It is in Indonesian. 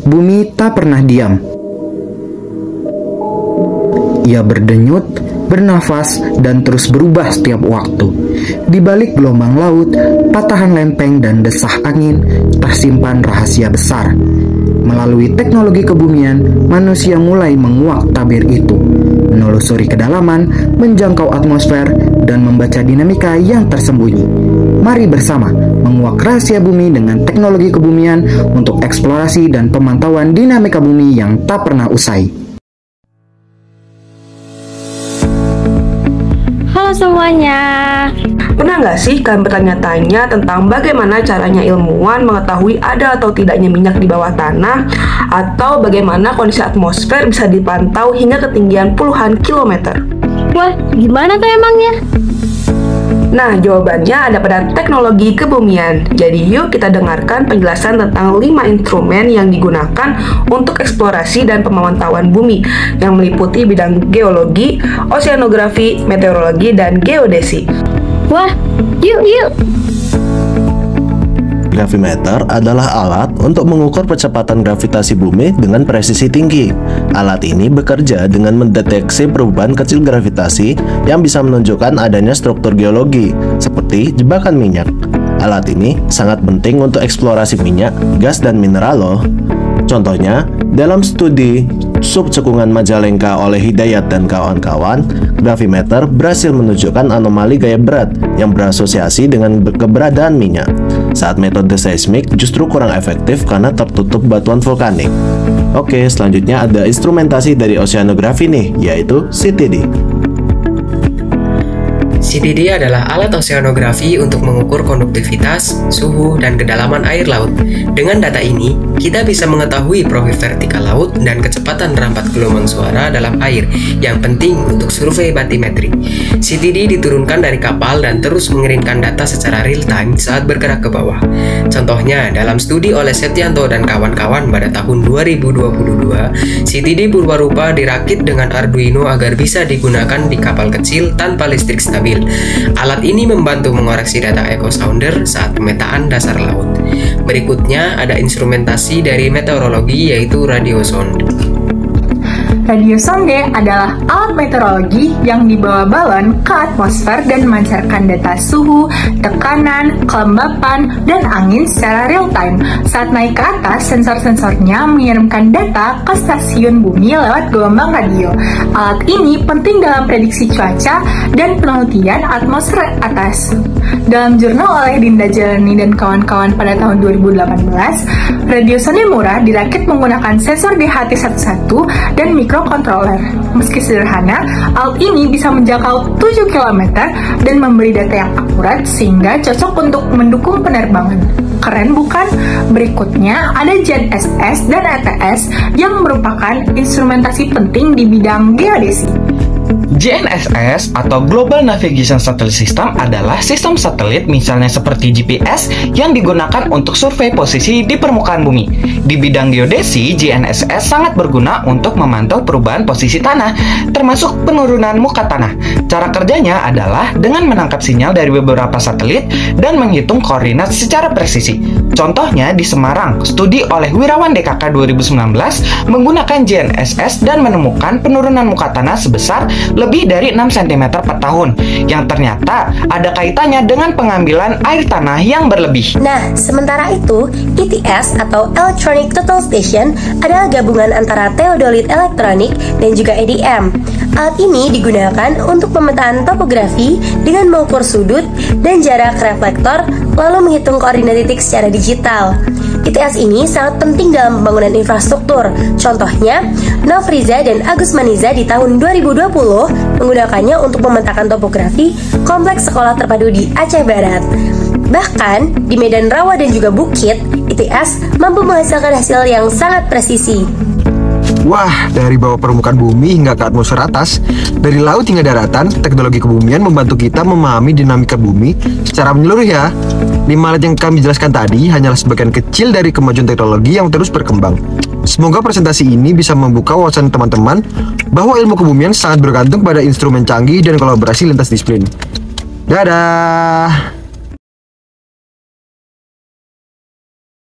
bumi tak pernah diam. Ia berdenyut, bernafas, dan terus berubah setiap waktu. Di balik gelombang laut, patahan lempeng, dan desah angin, tersimpan rahasia besar. Melalui teknologi kebumian, manusia mulai menguak tabir itu, menelusuri kedalaman, menjangkau atmosfer, dan membaca dinamika yang tersembunyi. Mari bersama menguak rahasia bumi dengan teknologi kebumian untuk eksplorasi dan pemantauan dinamika bumi yang tak pernah usai. Halo semuanya. Pernah nggak sih kalian bertanya-tanya tentang bagaimana caranya ilmuwan mengetahui ada atau tidaknya minyak di bawah tanah, atau bagaimana kondisi atmosfer bisa dipantau hingga ketinggian puluhan kilometer? Wah, gimana tuh emangnya? Nah, jawabannya ada pada teknologi kebumian. Jadi yuk kita dengarkan penjelasan tentang 5 instrumen yang digunakan untuk eksplorasi dan pemantauan bumi, yang meliputi bidang geologi, oseanografi, meteorologi, dan geodesi. Wah, yuk! Gravimeter adalah alat untuk mengukur kecepatan gravitasi bumi dengan presisi tinggi. Alat ini bekerja dengan mendeteksi perubahan kecil gravitasi yang bisa menunjukkan adanya struktur geologi, seperti jebakan minyak. Alat ini sangat penting untuk eksplorasi minyak, gas, dan mineral loh. Contohnya, dalam studi subcekungan Majalengka oleh Hidayat dan kawan-kawan, gravimeter berhasil menunjukkan anomali gaya berat yang berasosiasi dengan keberadaan minyak. Saat metode seismik justru kurang efektif karena tertutup batuan vulkanik. Oke, selanjutnya ada instrumentasi dari oseanografi nih, yaitu CTD. CTD adalah alat oseanografi untuk mengukur konduktivitas, suhu, dan kedalaman air laut. Dengan data ini, kita bisa mengetahui profil vertikal laut dan kecepatan rampat gelombang suara dalam air yang penting untuk survei batimetrik. CTD diturunkan dari kapal dan terus mengirimkan data secara real-time saat bergerak ke bawah. Contohnya, dalam studi oleh Setianto dan kawan-kawan pada tahun 2022, CTD purwarupa dirakit dengan Arduino agar bisa digunakan di kapal kecil tanpa listrik stabil. Alat ini membantu mengoreksi data echo sounder saat pemetaan dasar laut. Berikutnya ada instrumentasi dari meteorologi, yaitu radiosonde. Radiosonde adalah alat meteorologi yang dibawa balon ke atmosfer dan memancarkan data suhu, tekanan, kelembapan, dan angin secara real time. Saat naik ke atas, sensor-sensornya mengirimkan data ke stasiun bumi lewat gelombang radio. Alat ini penting dalam prediksi cuaca dan penelitian atmosfer atas. Dalam jurnal oleh Dinda Jalani dan kawan-kawan pada tahun 2018, radiosonde murah dirakit menggunakan sensor DHT11 dan mikrokontroler. Meski sederhana, alat ini bisa menjangkau 7 km dan memberi data yang akurat sehingga cocok untuk mendukung penerbangan. Keren bukan? Berikutnya ada GNSS dan ETS yang merupakan instrumentasi penting di bidang geodesi. GNSS atau Global Navigation Satellite System adalah sistem satelit misalnya seperti GPS yang digunakan untuk survei posisi di permukaan bumi. Di bidang geodesi, GNSS sangat berguna untuk memantau perubahan posisi tanah, termasuk penurunan muka tanah. Cara kerjanya adalah dengan menangkap sinyal dari beberapa satelit dan menghitung koordinat secara presisi. Contohnya di Semarang, studi oleh Wirawan DKK 2019 menggunakan GNSS dan menemukan penurunan muka tanah sebesar lebih dari 6 cm per tahun, yang ternyata ada kaitannya dengan pengambilan air tanah yang berlebih. Nah, sementara itu, ETS atau Electronic Total Station adalah gabungan antara teodolit elektronik dan juga EDM. Alat ini digunakan untuk pemetaan topografi dengan mengukur sudut dan jarak reflektor, lalu menghitung koordinat titik secara digital. ITS ini sangat penting dalam pembangunan infrastruktur. Contohnya, Nofriza dan Agus Maniza di tahun 2020 menggunakannya untuk memetakan topografi kompleks sekolah terpadu di Aceh Barat. Bahkan, di medan rawa dan juga bukit, ITS mampu menghasilkan hasil yang sangat presisi. Wah, dari bawah permukaan bumi hingga ke atmosfer atas, dari laut hingga daratan, teknologi kebumian membantu kita memahami dinamika bumi secara menyeluruh ya. 5 alat yang kami jelaskan tadi hanyalah sebagian kecil dari kemajuan teknologi yang terus berkembang. Semoga presentasi ini bisa membuka wawasan teman-teman bahwa ilmu kebumian sangat bergantung pada instrumen canggih dan kolaborasi lintas disiplin. Dadah!